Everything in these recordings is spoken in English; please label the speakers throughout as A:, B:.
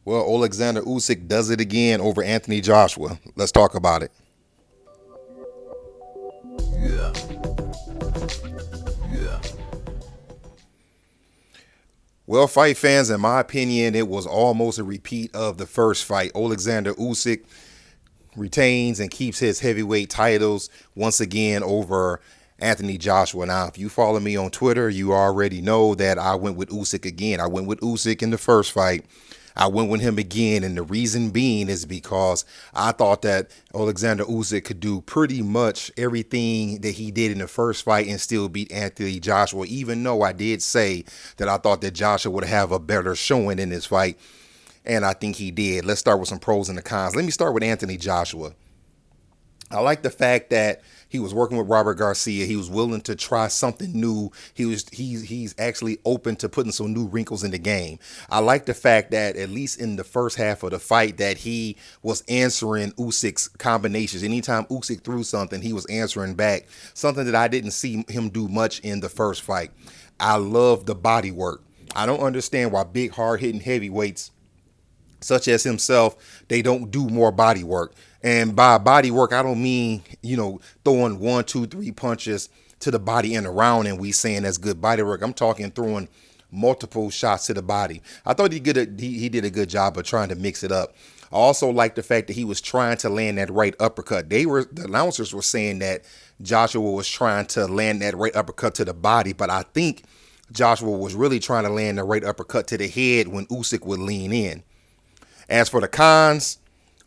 A: Well, Oleksandr Usyk does it again over Anthony Joshua. Let's talk about it. Well, fight fans, in my opinion, it was almost a repeat of the first fight. Oleksandr Usyk retains and keeps his heavyweight titles once again over Anthony Joshua. Now, if you follow me on Twitter, you already know that I went with Usyk again. I went with Usyk in the first fight. I went with him again, and the reason being is because I thought that Oleksandr Usyk could do pretty much everything that he did in the first fight and still beat Anthony Joshua, even though I did say that I thought that Joshua would have a better showing in this fight, and I think he did. Let's start with some pros and the cons. Let me start with Anthony Joshua. I like the fact that he was working with Robert Garcia. He was willing to try something new. He's actually open to putting some new wrinkles in the game. I like the fact that at least in the first half of the fight that he was answering Usyk's combinations. Anytime Usyk threw something, he was answering back. Something that I didn't see him do much in the first fight. I love the body work. I don't understand why big, hard-hitting heavyweights such as himself, they don't do more body work. And by body work, I don't mean, throwing one, two, three punches to the body and around and we saying that's good body work. I'm talking throwing multiple shots to the body. I thought he did a good job of trying to mix it up. I also like the fact that he was trying to land that right uppercut. The announcers were saying that Joshua was trying to land that right uppercut to the body, but I think Joshua was really trying to land the right uppercut to the head when Usyk would lean in. As for the cons,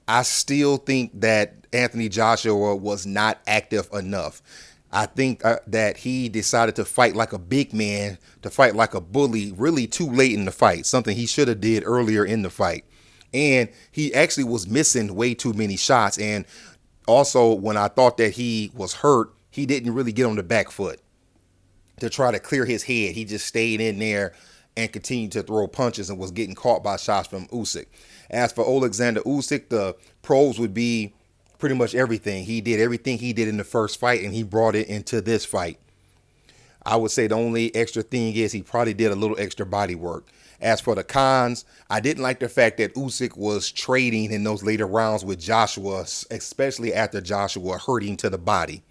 A: I still think that Anthony Joshua was not active enough. I think that he decided to fight like a big man, to fight like a bully, really too late in the fight, something he should have did earlier in the fight. And he actually was missing way too many shots. And also, when I thought that he was hurt, he didn't really get on the back foot to try to clear his head. He just stayed in there and continued to throw punches and was getting caught by shots from Usyk. As for Oleksandr Usyk, the pros would be pretty much everything. He did everything he did in the first fight, and he brought it into this fight. I would say the only extra thing is he probably did a little extra body work. As for the cons, I didn't like the fact that Usyk was trading in those later rounds with Joshua, especially after Joshua hurting to the body.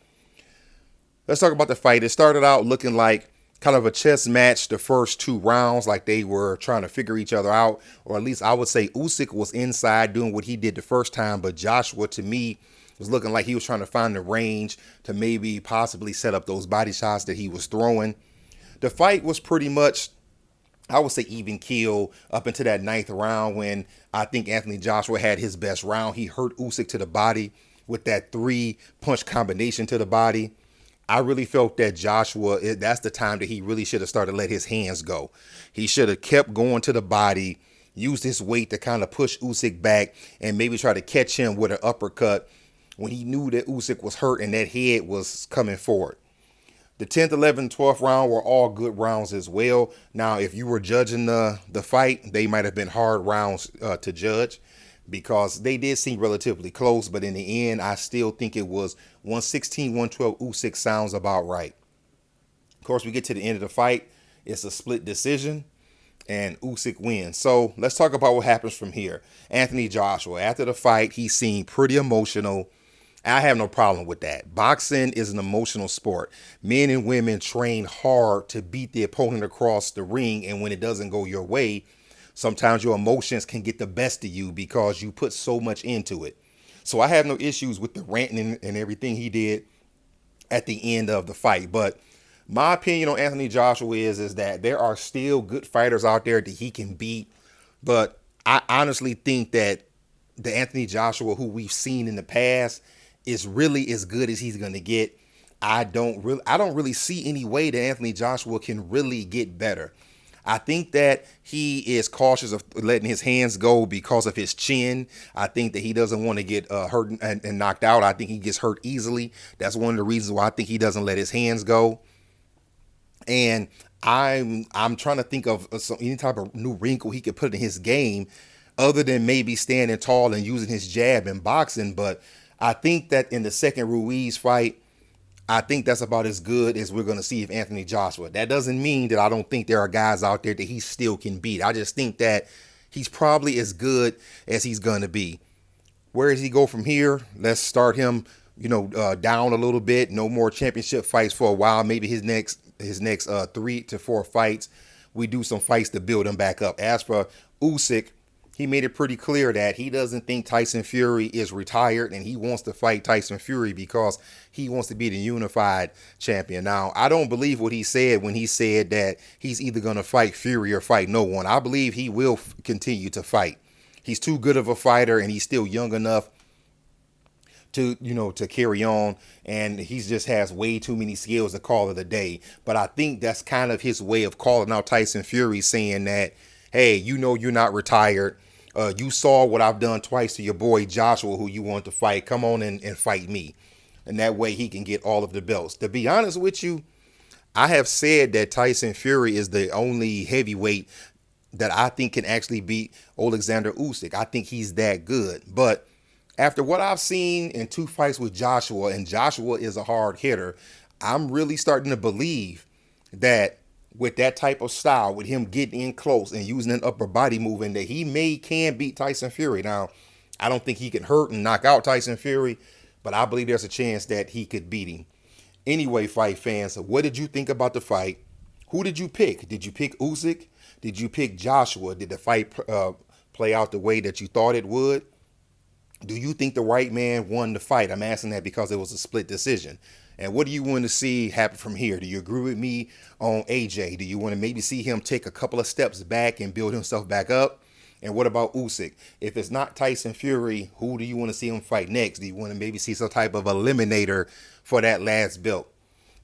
A: Let's talk about the fight. It started out looking like kind of a chess match the first two rounds, like they were trying to figure each other out, or at least I would say Usyk was inside doing what he did the first time, but Joshua, to me, was looking like he was trying to find the range to maybe possibly set up those body shots that he was throwing. The fight was pretty much, I would say, even keel up into that ninth round when I think Anthony Joshua had his best round. He hurt Usyk to the body with that 3-punch combination to the body. I really felt that Joshua, that's the time that he really should have started to let his hands go. He should have kept going to the body, used his weight to kind of push Usyk back, and maybe try to catch him with an uppercut when he knew that Usyk was hurt and that head was coming forward. The 10th, 11th, 12th round were all good rounds as well. Now, if you were judging the fight, they might have been hard rounds to judge, because they did seem relatively close, but in the end, I still think it was 116, 112. Usyk sounds about right. Of course, we get to the end of the fight. It's a split decision, and Usyk wins. So let's talk about what happens from here. Anthony Joshua, after the fight, he seemed pretty emotional. I have no problem with that. Boxing is an emotional sport. Men and women train hard to beat the opponent across the ring, and when it doesn't go your way, sometimes your emotions can get the best of you because you put so much into it. So I have no issues with the ranting and everything he did at the end of the fight. But my opinion on Anthony Joshua is that there are still good fighters out there that he can beat. But I honestly think that the Anthony Joshua who we've seen in the past is really as good as he's going to get. I don't really see any way that Anthony Joshua can really get better. I think that he is cautious of letting his hands go because of his chin. I think that he doesn't want to get hurt and knocked out. I think he gets hurt easily. That's one of the reasons why I think he doesn't let his hands go. And I'm trying to think of any type of new wrinkle he could put in his game other than maybe standing tall and using his jab in boxing. But I think that in the second Ruiz fight, I think that's about as good as we're going to see of Anthony Joshua. That doesn't mean that I don't think there are guys out there that he still can beat. I just think that he's probably as good as he's going to be. Where does he go from here? Let's start him, down a little bit. No more championship fights for a while. Maybe his next 3 to 4 fights, we do some fights to build him back up. As for Usyk, he made it pretty clear that he doesn't think Tyson Fury is retired, and he wants to fight Tyson Fury because he wants to be the unified champion. Now, I don't believe what he said when he said that he's either going to fight Fury or fight no one. I believe he will continue to fight. He's too good of a fighter, and he's still young enough to carry on, and he just has way too many skills to call it a day. But I think that's kind of his way of calling out Tyson Fury, saying that, hey, you're not retired. You saw what I've done twice to your boy Joshua, who you want to fight. Come on and fight me. And that way he can get all of the belts. To be honest with you, I have said that Tyson Fury is the only heavyweight that I think can actually beat Oleksandr Usyk. I think he's that good. But after what I've seen in 2 fights with Joshua, and Joshua is a hard hitter, I'm really starting to believe that with that type of style, with him getting in close and using an upper body movement, that he can beat Tyson Fury. Now, I don't think he can hurt and knock out Tyson Fury, but I believe there's a chance that he could beat him. Anyway, fight fans, what did you think about the fight? Who did you pick? Did you pick Usyk? Did you pick Joshua? Did the fight play out the way that you thought it would? Do you think the right man won the fight? I'm asking that because it was a split decision. And what do you want to see happen from here? Do you agree with me on AJ? Do you want to maybe see him take a couple of steps back and build himself back up? And what about Usyk? If it's not Tyson Fury, who do you want to see him fight next? Do you want to maybe see some type of eliminator for that last belt?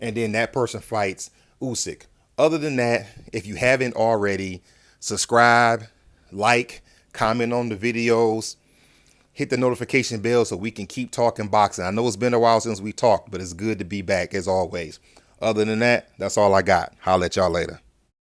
A: And then that person fights Usyk. Other than that, if you haven't already, subscribe, like, comment on the videos, hit the notification bell so we can keep talking boxing. I know it's been a while since we talked, but it's good to be back as always. Other than that, that's all I got. I'll let y'all later.